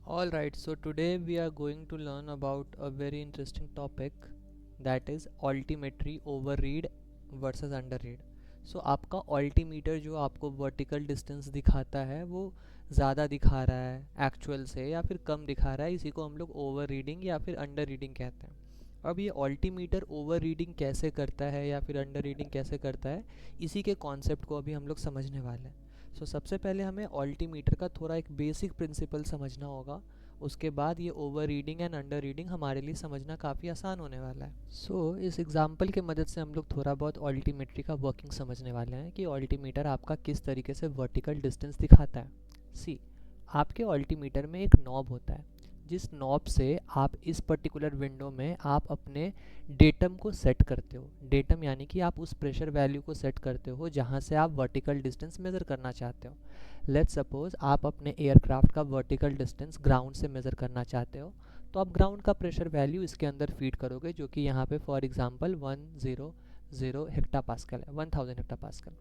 Alright, so today we are going to learn about a very interesting topic, that is altimetry overread versus underread. So आपका altimeter जो आपको vertical distance दिखाता है वो ज़्यादा दिखा रहा है एक्चुअल से या फिर कम दिखा रहा है, इसी को हम लोग ओवर रीडिंग या फिर अंडर रीडिंग कहते हैं। अब ये ऑल्टीमीटर ओवर रीडिंग कैसे करता है या फिर अंडर रीडिंग कैसे करता है, इसी के कॉन्सेप्ट को अभी हम लोग समझने वाले हैं। सबसे पहले हमें ऑल्टीमीटर का थोड़ा एक बेसिक प्रिंसिपल समझना होगा। उसके बाद ये over reading and under reading हमारे लिए समझना काफ़ी आसान होने वाला है। इस एग्जांपल की मदद से हम लोग थोड़ा बहुत ऑल्टीमेट्री का वर्किंग समझने वाले हैं कि ऑल्टीमीटर आपका किस तरीके से वर्टिकल डिस्टेंस दिखाता है। सी, आपके ऑल्टीमीटर में एक नॉब होता है, जिस नॉब से आप इस पर्टिकुलर विंडो में आप अपने डेटम को सेट करते हो। डेटम यानी कि आप उस प्रेशर वैल्यू को सेट करते हो जहाँ से आप वर्टिकल डिस्टेंस मेज़र करना चाहते हो। लेट्स सपोज आप अपने एयरक्राफ्ट का वर्टिकल डिस्टेंस ग्राउंड से मेज़र करना चाहते हो, तो आप ग्राउंड का प्रेशर वैल्यू इसके अंदर फीड करोगे, जो कि यहाँ पे फॉर एग्जांपल 100 हेक्टा पास्कल है, 1000 हेक्टा पास्कल।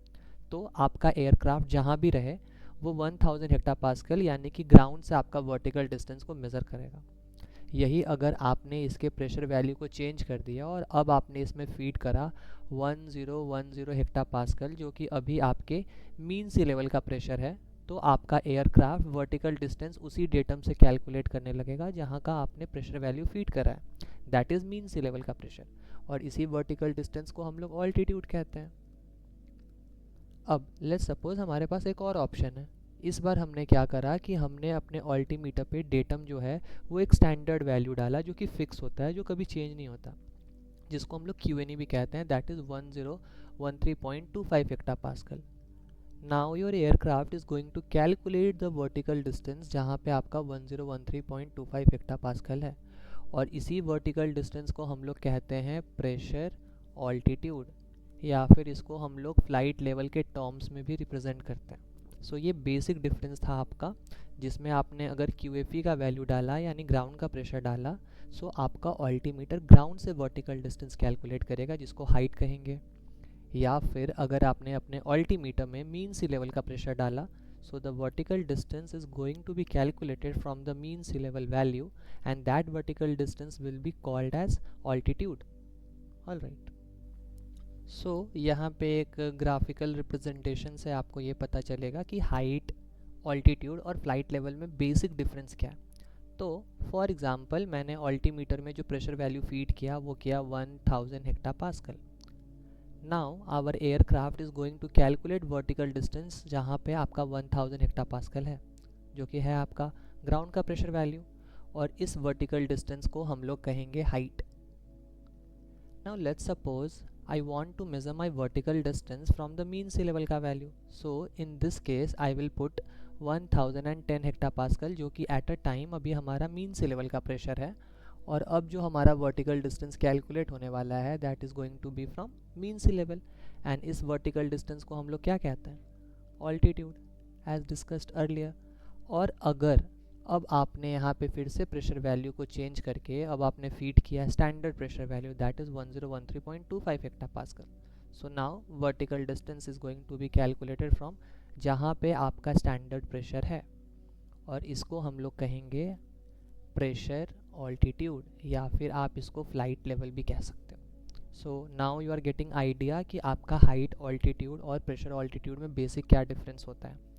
तो आपका एयरक्राफ्ट जहाँ भी रहे वो 1000 हेक्टा पास्कल यानी कि ग्राउंड से आपका वर्टिकल डिस्टेंस को मेज़र करेगा। यही अगर आपने इसके प्रेशर वैल्यू को चेंज कर दिया और अब आपने इसमें फीड करा 1010 हेक्टा पास्कल, जो कि अभी आपके मीन सी लेवल का प्रेशर है, तो आपका एयरक्राफ्ट वर्टिकल डिस्टेंस उसी डेटम से कैलकुलेट करने लगेगा जहाँ का आपने प्रेशर वैल्यू फीड करा है, that is mean sea level का प्रेशर। और इसी वर्टिकल डिस्टेंस को हम लोग ऑल्टीट्यूड कहते हैं। अब लेट्स सपोज हमारे पास एक और ऑप्शन है। इस बार हमने क्या करा कि हमने अपने ऑल्टीमीटर पे डेटम जो है वो एक स्टैंडर्ड वैल्यू डाला, जो कि फिक्स होता है, जो कभी चेंज नहीं होता, जिसको हम लोग क्यू भी कहते हैं, that is 1013.25 hectopascal. Now your aircraft is going to calculate the vertical distance जहाँ पे आपका 1013.25 हेक्टा पास्कल है, और इसी वर्टिकल डिस्टेंस को हम लोग कहते हैं प्रेशर ऑल्टीट्यूड, या फिर इसको हम लोग फ्लाइट लेवल के टर्म्स में भी रिप्रेजेंट करते हैं। ये बेसिक डिफरेंस था आपका, जिसमें आपने अगर क्यू का वैल्यू डाला यानी ग्राउंड का प्रेशर डाला, आपका ऑल्टीमीटर ग्राउंड से वर्टिकल डिस्टेंस कैलकुलेट करेगा, जिसको हाइट कहेंगे। या फिर अगर आपने अपने ऑल्टीमीटर में मीन सी लेवल का प्रेशर डाला, the vertical distance is going to be calculated from the mean sea level value, and that vertical distance will be called as altitude. Alright, यहाँ पे एक ग्राफिकल रिप्रेजेंटेशन से आपको ये पता चलेगा कि हाइट, ऑल्टीट्यूड और फ्लाइट लेवल में बेसिक डिफरेंस क्या है। तो फॉर एग्जांपल मैंने ऑल्टीमीटर में जो प्रेशर वैल्यू फीड किया वो किया 1000 hectopascal. Now our aircraft is going to calculate vertical distance जहाँ पे आपका 1000 हेक्टा पास्कल है, जो कि है आपका ग्राउंड का प्रेशर वैल्यू, और इस वर्टिकल डिस्टेंस को हम लोग कहेंगे height. Now let's suppose I want to measure my vertical distance from the mean sea level का value. So in this case I will put 1010 हेक्टापास्कल, जो कि एट अ टाइम अभी हमारा मीन सी लेवल का प्रेशर है, और अब जो हमारा वर्टिकल डिस्टेंस कैलकुलेट होने वाला है that is going to be from mean sea level, and इस वर्टिकल डिस्टेंस को हम लोग क्या कहते हैं, ऑल्टीट्यूड, एज डिस्कस्ड अर्लियर। और अगर अब आपने यहाँ पे फिर से प्रेशर वैल्यू को चेंज करके अब आपने फीड किया standard pressure value, that is 1013.25 hectopascal. Now vertical distance is going to be calculated from जहाँ पे आपका स्टैंडर्ड प्रेशर है, और इसको हम लोग कहेंगे प्रेशर ऑल्टीट्यूड, या फिर आप इसको फ्लाइट लेवल भी कह सकते हो। Now you are getting idea कि आपका हाइट ऑल्टीट्यूड और प्रेशर ऑल्टीट्यूड में बेसिक क्या डिफरेंस होता है।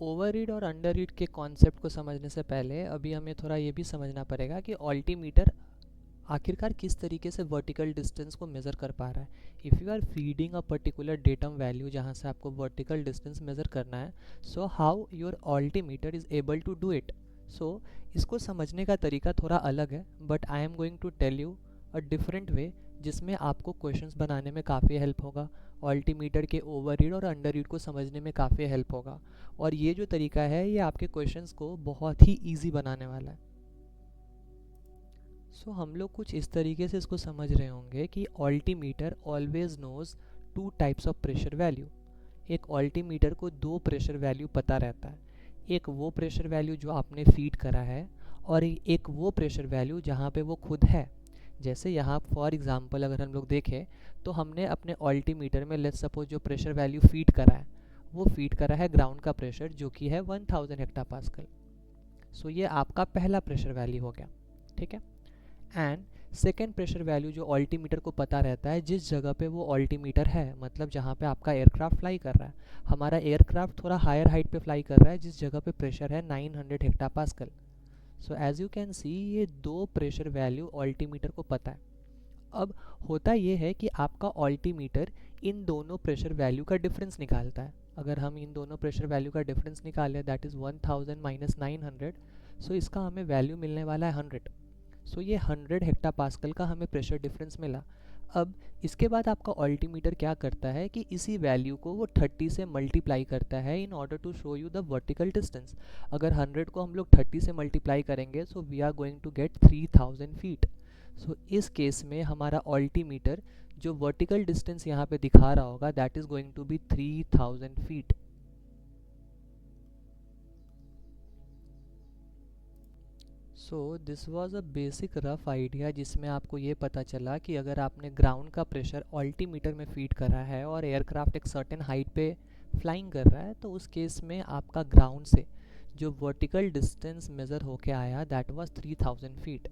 ओवररीड और अंडररीड के कॉन्सेप्ट को समझने से पहले अभी हमें थोड़ा ये भी समझना पड़ेगा कि ऑल्टीमीटर आखिरकार किस तरीके से वर्टिकल डिस्टेंस को मेज़र कर पा रहा है। If you are feeding a particular datum value जहाँ से आपको वर्टिकल डिस्टेंस मेज़र करना है, how your altimeter is able to do it. इसको समझने का तरीका थोड़ा अलग है, but I am going to tell you a different way, जिसमें आपको क्वेश्चंस बनाने में काफ़ी हेल्प होगा, ऑल्टीमीटर के ओवररीड और अंडररीड को समझने में काफ़ी हेल्प होगा, और ये जो तरीका है ये आपके क्वेश्चंस को बहुत ही ईजी बनाने वाला है। हम लोग कुछ इस तरीके से इसको समझ रहे होंगे कि altimeter always knows two types of pressure value. एक ऑल्टीमीटर को दो प्रेशर वैल्यू पता रहता है, एक वो प्रेशर वैल्यू जो आपने फीड करा है, और एक वो प्रेशर वैल्यू जहाँ पे वो खुद है। जैसे यहाँ फॉर एग्जांपल अगर हम लोग देखें तो हमने अपने ऑल्टीमीटर में लेट्स सपोज जो प्रेशर वैल्यू फीड करा है वो फीड करा है ग्राउंड का प्रेशर जो कि है 1000 हेक्टा पास्कल। सो ये आपका पहला प्रेशर वैल्यू हो गया, ठीक है। एंड सेकेंड प्रेशर वैल्यू जो ऑल्टीमीटर को पता रहता है जिस जगह पे वो ऑल्टीमीटर है, मतलब जहाँ पे आपका एयरक्राफ्ट फ्लाई कर रहा है। हमारा एयरक्राफ्ट थोड़ा हायर हाइट पे फ्लाई कर रहा है जिस जगह पे प्रेशर है 900 hectopascal. So as you can see ये दो प्रेशर वैल्यू ऑल्टीमीटर को पता है। अब होता ये है कि आपका ऑल्टीमीटर इन दोनों प्रेशर वैल्यू का डिफरेंस निकालता है। अगर हम इन दोनों प्रेशर वैल्यू का डिफरेंस निकालें दैट इज़ 1000 माइनस 900, सो इसका हमें वैल्यू मिलने वाला है 100। सो ये 100 हेक्टा पास्कल का हमें प्रेशर डिफरेंस मिला। अब इसके बाद आपका ऑल्टीमीटर क्या करता है कि इसी वैल्यू को वो 30 से मल्टीप्लाई करता है in order to show you the vertical distance. अगर 100 को हम लोग 30 से मल्टीप्लाई करेंगे so we are going to get 3000 feet. So इस केस में हमारा ऑल्टीमीटर जो वर्टिकल डिस्टेंस यहाँ पे दिखा रहा होगा that is going to be 3000 feet. So this was a basic rough idea जिसमें आपको ये पता चला कि अगर आपने ग्राउंड का प्रेशर ऑल्टीमीटर में फीड करा है और एयरक्राफ्ट एक सर्टेन हाइट पे फ्लाइंग कर रहा है तो उस केस में आपका ग्राउंड से जो वर्टिकल डिस्टेंस मेज़र होके आया that was 3000 feet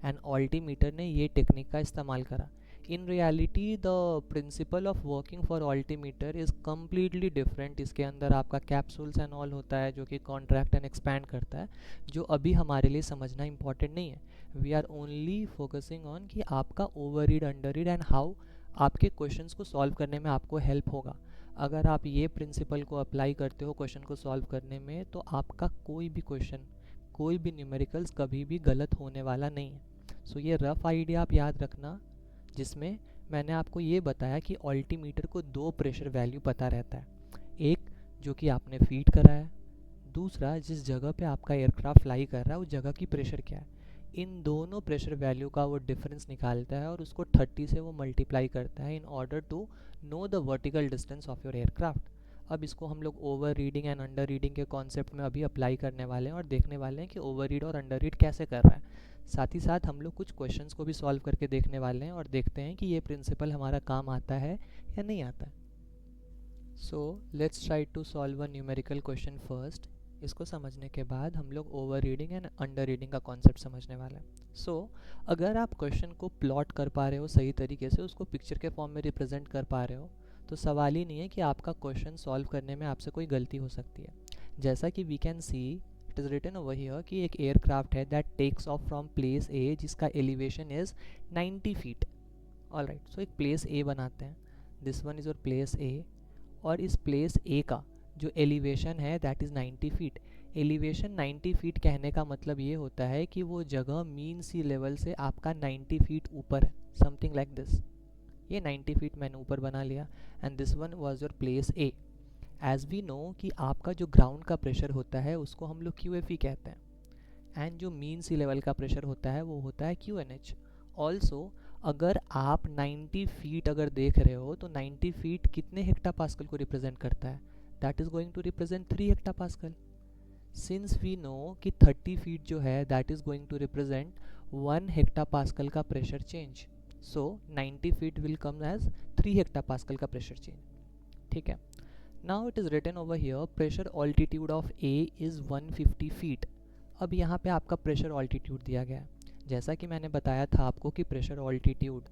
and altimeter ने ये टेक्निक का इस्तेमाल करा। In reality the principle of working for altimeter is completely different. इसके अंदर आपका कैप्सूल्स एंड ऑल होता है जो कि कॉन्ट्रैक्ट एंड एक्सपैंड करता है, जो अभी हमारे लिए समझना इंपॉर्टेंट नहीं है। We are only focusing on कि आपका over read under read and how आपके क्वेश्चंस को सॉल्व करने में आपको हेल्प होगा। अगर आप ये प्रिंसिपल को अप्लाई करते हो क्वेश्चन को सॉल्व करने में तो आपका कोई भी क्वेश्चन, कोई भी न्यूमेरिकल्स कभी भी गलत होने वाला नहीं है। सो ये रफ आइडिया आप याद रखना जिसमें मैंने आपको ये बताया कि ऑल्टीमीटर को दो प्रेशर वैल्यू पता रहता है, एक जो कि आपने फीड करा है, दूसरा जिस जगह पे आपका एयरक्राफ्ट फ्लाई कर रहा है उस जगह की प्रेशर क्या है। इन दोनों प्रेशर वैल्यू का वो डिफरेंस निकालता है और उसको 30 से वो मल्टीप्लाई करता है in order to know the vertical distance of your aircraft. अब इसको हम लोग over reading and under reading के कॉन्सेप्ट में अभी अप्लाई करने वाले हैं और देखने वाले हैं कि ओवर रीड और अंडर रीड कैसे कर रहा है। साथ ही साथ हम लोग कुछ क्वेश्चंस को भी सॉल्व करके देखने वाले हैं और देखते हैं कि ये प्रिंसिपल हमारा काम आता है या नहीं आता है। So let's try to solve a numerical question first. इसको समझने के बाद हम लोग over reading and under reading का कॉन्सेप्ट समझने वाले हैं। सो अगर आप क्वेश्चन को प्लॉट कर पा रहे हो सही तरीके से, उसको पिक्चर के फॉर्म में रिप्रेजेंट कर पा रहे हो, तो सवाल ही नहीं है कि आपका क्वेश्चन सॉल्व करने में आपसे कोई गलती हो सकती है। जैसा कि we can see it is written over here कि एक एयरक्राफ्ट है that takes off from place A जिसका elevation is 90 feet. Alright, so एक प्लेस ए बनाते हैं, this one is your place A, और इस प्लेस ए का जो एलिवेशन है that is 90 feet. Elevation 90 feet कहने का मतलब ये होता है कि वो जगह मीन सी लेवल से आपका 90 फीट ऊपर है, समथिंग लाइक दिस। ये 90 फीट मैंने ऊपर बना लिया and this one was your place A. As we know कि आपका जो ग्राउंड का प्रेशर होता है उसको हम लोग QFE कहते हैं एंड जो मीन सी लेवल का प्रेशर होता है वो होता है QNH। ऑल्सो अगर आप 90 फीट अगर देख रहे हो तो 90 फीट कितने हेक्टा पास्कल को रिप्रेजेंट करता है, that is going to represent 3 hectopascal. Since we know कि 30 फीट जो है that is going to represent 1 hectopascal का pressure change, so 90 feet will come as 3 hectopascal का pressure change, ठीक है। Now it is written over here pressure altitude of A is 150 feet. अब यहाँ पे आपका प्रेशर ऑल्टीट्यूड दिया गया है। जैसा कि मैंने बताया था आपको कि प्रेशर ऑल्टीट्यूड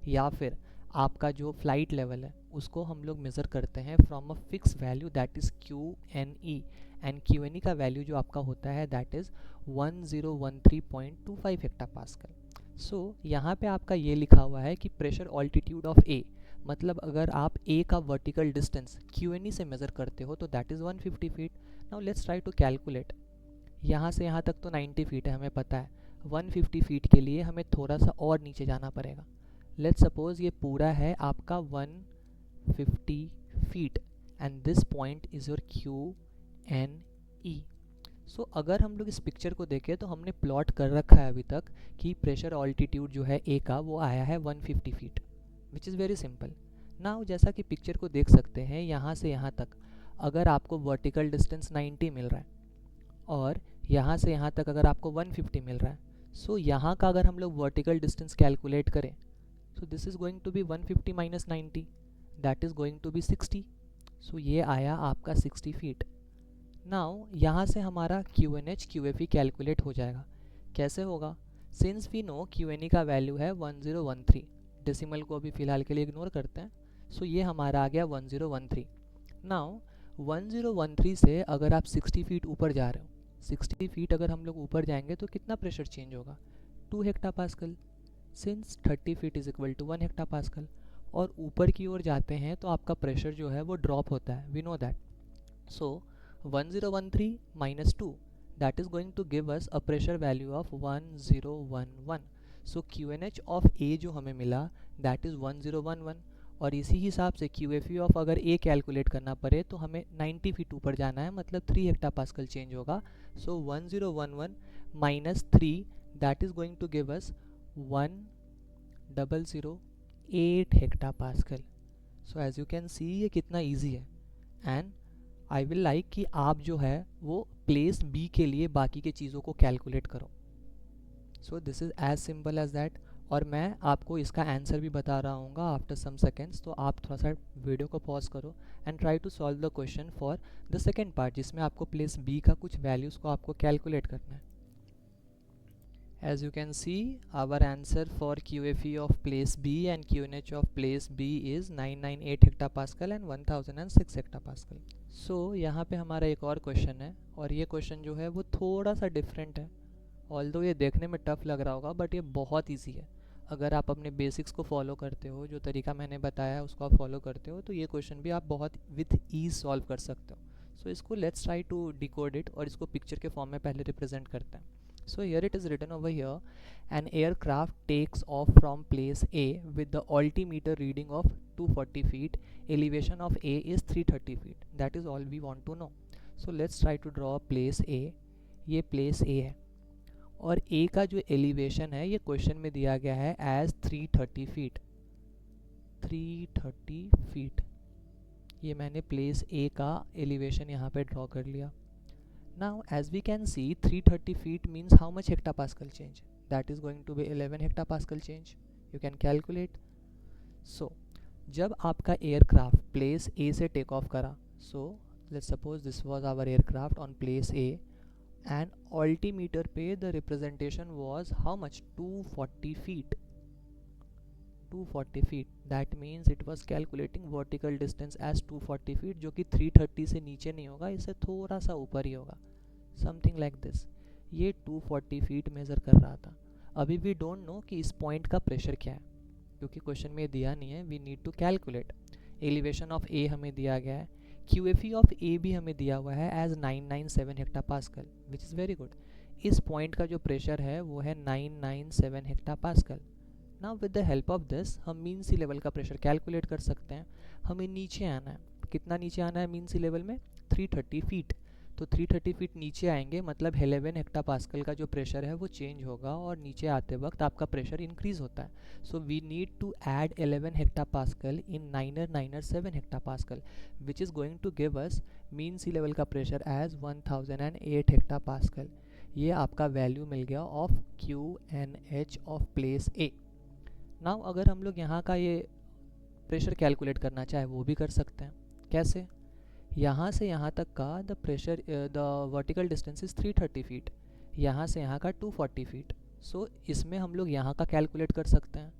या फिर आपका जो फ्लाइट लेवल है उसको हम लोग मेज़र करते हैं from a fix value that is QNE and QNE का वैल्यू जो आपका होता है दैट इज़ 1013.25 हेक्टा पास्कल। सो यहाँ पे आपका ये लिखा हुआ है कि प्रेशर ऑल्टीट्यूड ऑफ ए, मतलब अगर आप ए का वर्टिकल डिस्टेंस QNE से मेज़र करते हो तो that is 150 feet. Now let's try to calculate. यहाँ से यहाँ तक तो 90 फीट है हमें पता है, 150 फीट के लिए हमें थोड़ा सा और नीचे जाना पड़ेगा। लेट्स सपोज़ ये पूरा है आपका 150 feet and this point is your QNE। सो अगर हम लोग इस पिक्चर को देखें तो हमने प्लॉट कर रखा है अभी तक कि प्रेशर ऑल्टीट्यूड जो है ए का वो आया है 150 feet, which is very simple. Now जैसा कि पिक्चर को देख सकते हैं यहाँ से यहाँ तक अगर आपको वर्टिकल डिस्टेंस 90 मिल रहा है और यहाँ से यहाँ तक अगर आपको 150 मिल रहा है, सो यहाँ का अगर हम लोग वर्टिकल डिस्टेंस कैलकुलेट करें so this is going to be 150 minus 90 that is going to be 60। So ये आया आपका 60 फीट। नाउ यहाँ से हमारा QNH QFE कैलकुलेट हो जाएगा। कैसे होगा? सिंस वी नो QNE का वैल्यू है 1013, डेसिमल को अभी फ़िलहाल के लिए इग्नोर करते हैं। सो ये हमारा आ गया 1013। नाउ 1013 से अगर आप 60 फीट ऊपर जा रहे हो, 60 फीट अगर हम लोग ऊपर जाएंगे तो कितना प्रेशर चेंज होगा? 2 hectopascal, since 30 feet is equal to 1 hectopascal. और ऊपर की ओर जाते हैं तो आपका प्रेशर जो है वो ड्रॉप होता है, we know that. So 1013 minus 2, that is going to give us a pressure value of 1011. So QNH of A जो हमें मिला that is 1011, और इसी हिसाब से QFE of अगर A कैलकुलेट करना पड़े तो हमें 90 फीट ऊपर जाना है, मतलब 3 हेक्टापास्कल चेंज होगा। सो 1011 minus 3 that is going to give us 1008 hectopascal. So as you can see ये कितना ईजी है। एंड आई विल लाइक कि आप जो है वो प्लेस बी के लिए बाकी के चीज़ों को कैलकुलेट करो। So this is as simple as that. और मैं आपको इसका आंसर भी बता रहा हूँ आफ्टर सम सेकेंड्स, तो आप थोड़ा सा वीडियो को पॉज करो and try to solve the question for the second part, जिसमें आपको प्लेस बी का कुछ वैल्यूज़ को आपको कैलकुलेट करना है। As you can see, our answer for QFE of place B and QNH of place B is 998 हेक्टापास्कल and 1006 हेक्टापास्कल। सो यहाँ पे हमारा एक और क्वेश्चन है, और ये क्वेश्चन जो है वो थोड़ा सा डिफरेंट है। ऑल्दो ये देखने में टफ लग रहा होगा बट ये बहुत ईजी है। अगर आप अपने बेसिक्स को फॉलो करते हो, जो तरीका मैंने बताया है उसको आप फॉलो करते हो, तो ये क्वेश्चन भी आप बहुत विथ ईज सॉल्व कर सकते हो। सो इसको let's try to decode it, और इसको पिक्चर के फॉर्म में पहले रिप्रेजेंट करते हैं। So here it is written over here, an aircraft takes off from place A with the altimeter reading of 240 feet, elevation of A is 330 feet. That is all we want to know. So let's try to draw place A. ये place A है, और A का जो elevation है ये question में दिया गया है as 330 feet। 330 feet, ये मैंने place A का elevation यहाँ पे draw कर लिया। Now as we can see, 330 feet means how much hectopascal change? That is going to be 11 hectopascal change. You can calculate. So जब आपका एयरक्राफ्ट प्लेस A से टेक ऑफ करा, so let's suppose this was our aircraft on place A, and altimeter पे the representation was how much? 240 feet. 240 feet, that means it was calculating vertical distance as 240 feet, जो कि 330 से नीचे नहीं होगा, इससे थोड़ा सा ऊपर ही होगा, समथिंग लाइक दिस। ये 240 फीट मेज़र कर रहा था। अभी वी डोंट नो कि इस पॉइंट का प्रेशर क्या है, क्योंकि क्वेश्चन में दिया नहीं है। We need to calculate. Elevation of A हमें दिया गया है, QFE ऑफ ए भी हमें दिया हुआ है as 997 hectopascal, which is very good. इस पॉइंट का जो प्रेशर है वो है 997 hectopascal. Now with the help of this हम मीन सी लेवल का प्रेशर कैलकुलेट कर सकते हैं। हमें नीचे आना है, कितना नीचे आना है मीन सी लेवल में? 330 फीट। तो 330 फीट नीचे आएंगे, मतलब 11 हेक्टापास्कल का जो प्रेशर है वो चेंज होगा, और नीचे आते वक्त आपका प्रेशर इंक्रीज होता है। So we need to add 11 hectopascal in 997 hectopascal, which is going to give us mean sea level का प्रेशर एज 1008 हेक्टापास्कल। ये आपका वैल्यू मिल गया of QNH of place A. Now अगर हम लोग यहाँ का ये प्रेशर कैलकुलेट करना चाहे वो भी कर सकते हैं। कैसे? यहाँ से यहाँ तक का the pressure, the vertical distance is 330 feet, यहाँ से यहाँ का 240 फीट। सो इसमें हम लोग यहाँ का कैलकुलेट कर सकते हैं।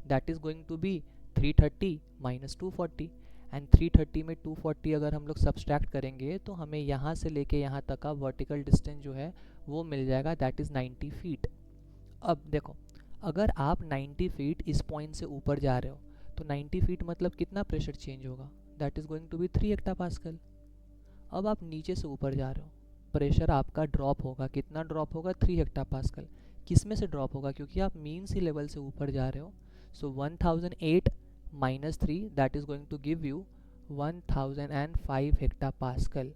That is going to be 330 minus 240, and 330 में 240 अगर हम लोग सब्सट्रैक्ट करेंगे तो हमें यहाँ से लेके यहाँ तक का वर्टिकल डिस्टेंस जो है वो मिल जाएगा, दैट इज़ 90 फीट। अब देखो, अगर आप 90 फीट इस पॉइंट से ऊपर जा रहे हो तो 90 फीट मतलब कितना प्रेशर चेंज होगा? That is going to be 3 hectopascal. अब आप नीचे से ऊपर जा रहे हो, प्रेशर आपका ड्रॉप होगा। कितना ड्रॉप होगा? 3 हेक्टापास्कल। किस में से ड्रॉप होगा? क्योंकि आप मीन सी लेवल से ऊपर जा रहे हो। So 1008 minus 3 that is going to give you 1005 hectopascal.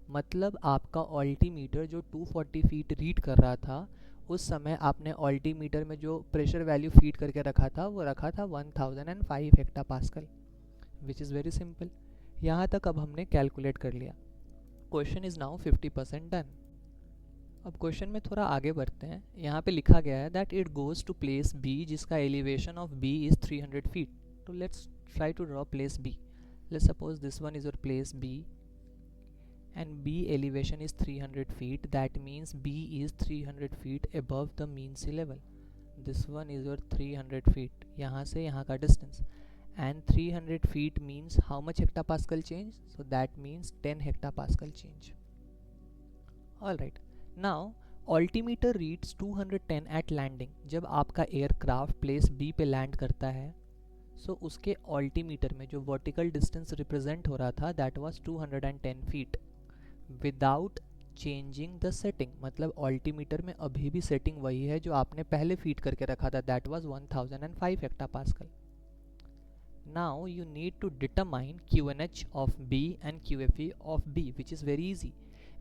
मतलब आपका ऑल्टीमीटर जो 240 फीट रीड कर रहा था, उस समय आपने ऑल्टीमीटर में जो प्रेशर वैल्यू फीड करके रखा था वो रखा था 1005 हेक्टापास्कल, विच इज़ वेरी सिंपल। यहाँ तक अब हमने कैलकुलेट कर लिया। Question is now 50% done. अब क्वेश्चन में थोड़ा आगे बढ़ते हैं। यहाँ पे लिखा गया है that it goes to place B, जिसका elevation of B is 300 feet. तो let's try to draw place B. Let's suppose this one is your place B and B elevation is 300 feet. That means B is 300 feet above the mean sea level. This one is your 300 feet, यहाँ से यहाँ का distance, and 300 feet means how much hectopascal change? So that means 10 hectopascal change. Alright, now altimeter reads 210 at landing. जब आपका aircraft place B पे land करता है, सो उसके ऑल्टीमीटर में जो वर्टिकल डिस्टेंस रिप्रेजेंट हो रहा था that was 210 feet without changing the setting. मतलब ऑल्टीमीटर में अभी भी सेटिंग वही है जो आपने पहले फीड करके रखा था, that was 1005 hectopascal. Now you need to determine QNH of B and QFE of B, which is very easy.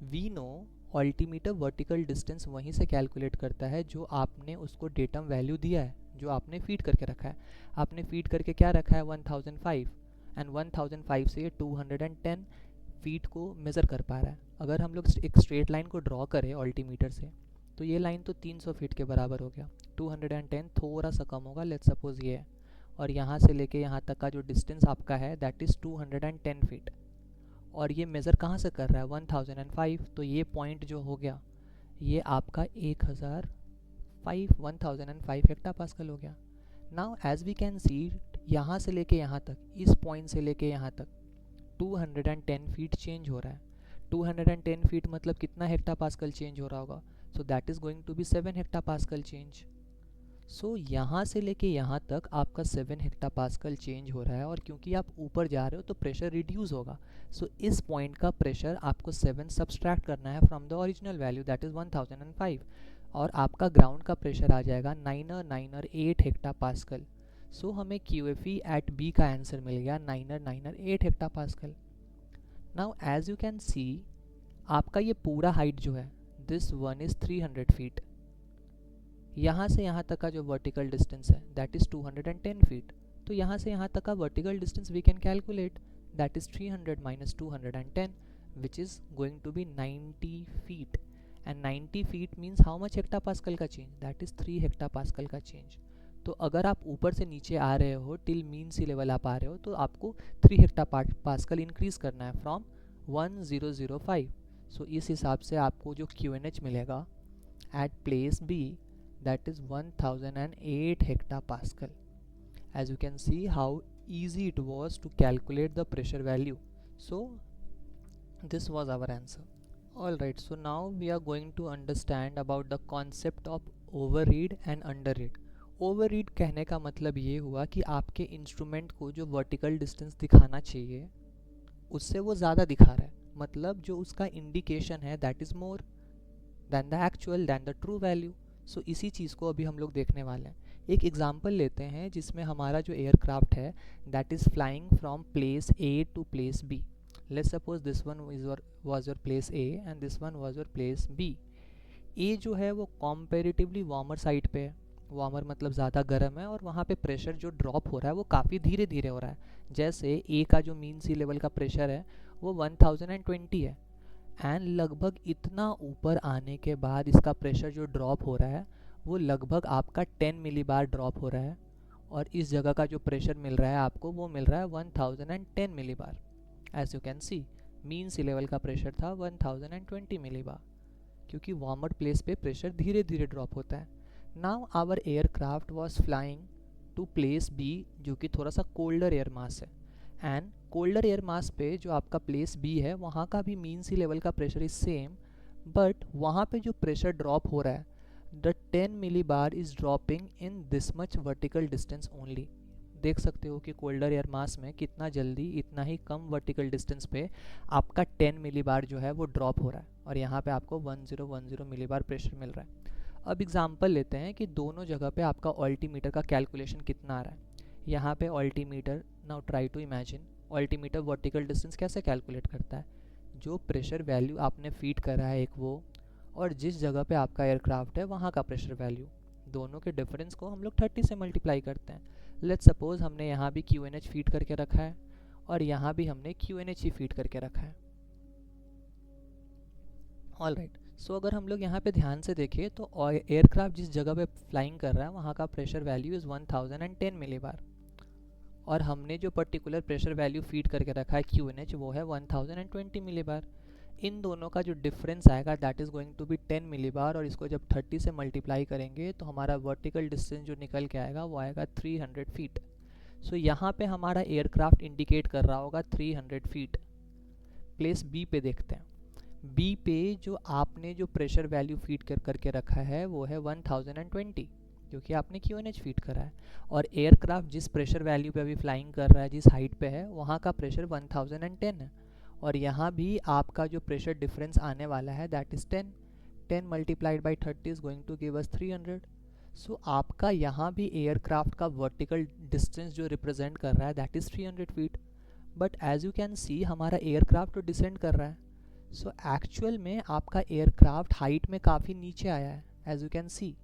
We know altimeter vertical distance वहीं से कैलकुलेट करता है जो आपने उसको डेटम वैल्यू दिया है, जो आपने फीड करके रखा है. आपने फीड करके क्या रखा है? 1005, एंड 1005 से ये 210 फीट को मेज़र कर पा रहा है. अगर हम लोग एक स्ट्रेट लाइन को ड्रॉ करें ऑल्टीमीटर से, तो ये लाइन तो 300 फीट के बराबर हो गया. 210 थोड़ा सा कम होगा, लेट्स सपोज ये है, और यहाँ से लेके यहाँ तक का जो डिस्टेंस आपका है दैट इज़ 210 फीट. और ये मेज़र कहाँ से कर रहा है? 1005. तो ये पॉइंट जो हो गया ये आपका 1005 हेक्टापास्कल हो गया. Now as we can see, यहाँ से लेके यहाँ तक, इस पॉइंट से लेके यहाँ तक 210 फीट चेंज हो रहा है. 210 फीट मतलब कितना हेक्टापास्कल चेंज हो रहा होगा? So that is going to be 7 hectopascal change. So यहाँ से लेके यहाँ तक आपका 7 हेक्टापास्कल चेंज हो रहा है, और क्योंकि आप ऊपर जा रहे हो तो प्रेशर रिड्यूस होगा. सो इस पॉइंट का प्रेशर आपको 7 सब्सट्रैक्ट करना है from the original value that is 1005, और आपका ग्राउंड का प्रेशर आ जाएगा 908 हेक्टापास्कल. सो हमें QFE एट B का आंसर मिल गया 908 hectopascal. Now as you can see, आपका ये पूरा हाइट जो है दिस वन इज़ 300 फीट. यहाँ से यहाँ तक का जो वर्टिकल डिस्टेंस है दैट इज़ 210 फीट. तो यहाँ से यहाँ तक का vertical distance we can calculate, that is 300 minus 210 which is going to be 90 feet. And 90 feet means how much hectopascal का चेंज? दैट इज़ 3 हेक्टापास्कल का चेंज. तो अगर आप ऊपर से नीचे आ रहे हो टिल मीन सी लेवल आप आ रहे हो, तो आपको 3 हेक्टापास्कल इंक्रीज़ करना है फ्रॉम 1005. सो इस हिसाब से आपको जो QNH मिलेगा at place B, that is 1008 hectopascal. As you can see how easy it was to calculate the pressure value. So this was our answer. Alright, so now we are going to understand about the concept of overread and underread. Overread कहने का मतलब ये हुआ कि आपके instrument को जो vertical distance दिखाना चाहिए उससे वो ज़्यादा दिखा रहा है. मतलब जो उसका इंडिकेशन है that is more than the actual than the true value. So इसी चीज़ को अभी हम लोग देखने वाले हैं. एक एग्जांपल लेते हैं जिसमें हमारा जो एयरक्राफ्ट है that is flying from place A to place B. Let's suppose this one was your place A and this one was your place B. A जो है वो कॉम्पेरेटिवली वार्मर साइड पे है. वार्मर मतलब ज़्यादा गर्म है, और वहाँ पे प्रेशर जो ड्रॉप हो रहा है वो काफ़ी धीरे धीरे हो रहा है. जैसे A का जो मीन सी लेवल का प्रेशर है वो 1020 है, एंड लगभग इतना ऊपर आने के बाद इसका प्रेशर जो ड्रॉप हो रहा है वो लगभग आपका 10 मिलीबार ड्रॉप हो रहा है, और इस जगह का जो प्रेशर मिल रहा है आपको वो मिल रहा है 1010 millibar. As you can see mean sea level का प्रेशर था 1020 मिलीबार, क्योंकि वार्मर प्लेस पे प्रेशर धीरे धीरे ड्रॉप होता है. Now our aircraft was flying to place B जो कि थोड़ा सा कोल्डर एयर मास है, एंड कोल्डर एयर मास पे जो आपका प्लेस B है वहाँ का भी मीन सी लेवल का प्रेशर इज सेम, बट वहाँ पे जो प्रेशर ड्रॉप हो रहा है the 10 millibar is dropping in this much vertical distance only. देख सकते हो कि कोल्डर एयर मास में कितना जल्दी इतना ही कम वर्टिकल डिस्टेंस पे आपका 10 मिलीबार जो है वो ड्रॉप हो रहा है, और यहाँ पे आपको 1010 मिलीबार प्रेशर मिल रहा है. अब एग्जांपल लेते हैं कि दोनों जगह पे आपका ऑल्टीमीटर का कैलकुलेशन कितना आ रहा है. यहाँ पे altimeter, now try to imagine, altimeter vertical distance कैसे कैलकुलेट करता है? जो प्रेशर वैल्यू आपने फीड करा है एक वो, और जिस जगह पे आपका एयरक्राफ्ट है वहाँ का प्रेशर वैल्यू, दोनों के डिफरेंस को हम लोग 30 से मल्टीप्लाई करते हैं. लेट्स सपोज हमने यहाँ भी QNH फीड करके रखा है और यहाँ भी हमने QNH ही फीड करके रखा है. ऑलराइट, सो अगर हम लोग यहाँ पे ध्यान से देखें तो एयरक्राफ्ट जिस जगह पे फ्लाइंग कर रहा है वहाँ का प्रेशर वैल्यू इज़ 1010 मिलीबार. और हमने जो पर्टिकुलर प्रेशर वैल्यू फीड करके रखा है QNH वो है 1020 मिलीबार। इन दोनों का जो डिफरेंस आएगा that is going to be 10 millibar, और इसको जब 30 से मल्टीप्लाई करेंगे तो हमारा वर्टिकल डिस्टेंस जो निकल के आएगा वो आएगा 300 फीट। सो यहाँ पे हमारा एयरक्राफ्ट इंडिकेट कर रहा होगा 300 फीट। प्लेस बी पे देखते हैं। बी पे जो आपने जो प्रेशर वैल्यू फीड करके रखा है वो है 1020, क्योंकि आपने QNH फीड करा है, और एयरक्राफ्ट जिस प्रेशर वैल्यू पे अभी फ्लाइंग कर रहा है, जिस हाइट पे है, वहाँ का प्रेशर 1010 है। और यहाँ भी आपका जो प्रेशर डिफरेंस आने वाला है that is 10 multiplied by 30 is going to give us 300। So आपका यहाँ भी एयरक्राफ्ट का वर्टिकल डिस्टेंस जो रिप्रेजेंट कर रहा है that is 300 feet. But as you can see हमारा एयरक्राफ्ट तो डिसेंड कर रहा है। सो एक्चुअल में आपका एयरक्राफ्ट हाइट में काफ़ी नीचे आया है। As you can see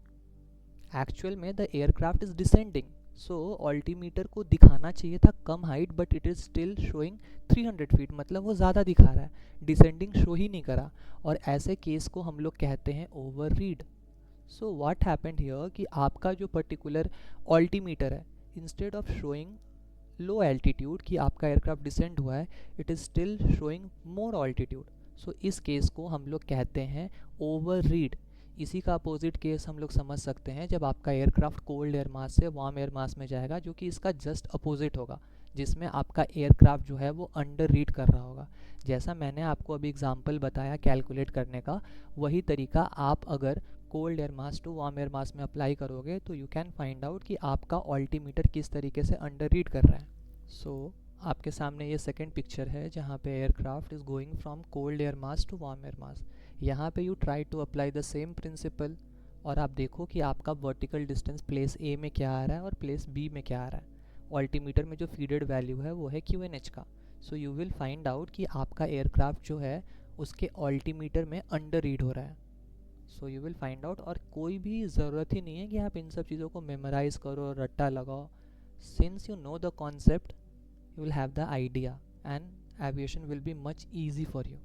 actual में the aircraft is descending. So altimeter को दिखाना चाहिए था कम height, but it is still showing 300 feet, मतलब वो ज़्यादा दिखा रहा है, डिसेंडिंग शो ही नहीं करा। और ऐसे केस को हम लोग कहते हैं over read. So what happened here कि आपका जो पर्टिकुलर ऑल्टीमीटर है, instead of showing low altitude कि आपका एयरक्राफ्ट डिसेंड हुआ है, it is still showing more altitude. So इस केस को हम लोग कहते हैं ओवर रीड। इसी का अपोजिट केस हम लोग समझ सकते हैं जब आपका एयरक्राफ्ट कोल्ड एयर मास से वार्म एयर मास में जाएगा, जो कि इसका जस्ट अपोजिट होगा, जिसमें आपका एयरक्राफ्ट जो है वो अंडर रीड कर रहा होगा। जैसा मैंने आपको अभी एग्जांपल बताया कैलकुलेट करने का, वही तरीका आप अगर cold air mass to warm air mass में अप्लाई करोगे तो यू कैन फाइंड आउट कि आपका ऑल्टीमीटर किस तरीके से अंडर रीड कर रहा है। सो आपके सामने ये सेकंड पिक्चर है जहाँ पे aircraft is going from cold air mass to warm air mass. यहाँ पे you try to apply the same principle, और आप देखो कि आपका वर्टिकल डिस्टेंस प्लेस ए में क्या आ रहा है और प्लेस बी में क्या आ रहा है। ऑल्टीमीटर में जो फीडेड वैल्यू है वो है QNH का। So you will find out कि आपका एयरक्राफ्ट जो है उसके ऑल्टीमीटर में अंडर रीड हो रहा है। So you will find out, और कोई भी ज़रूरत ही नहीं है कि आप इन सब चीज़ों को मेमोराइज़ करो, रट्टा लगाओ। Since you know the concept, you will have the idea and aviation will be much easy for you.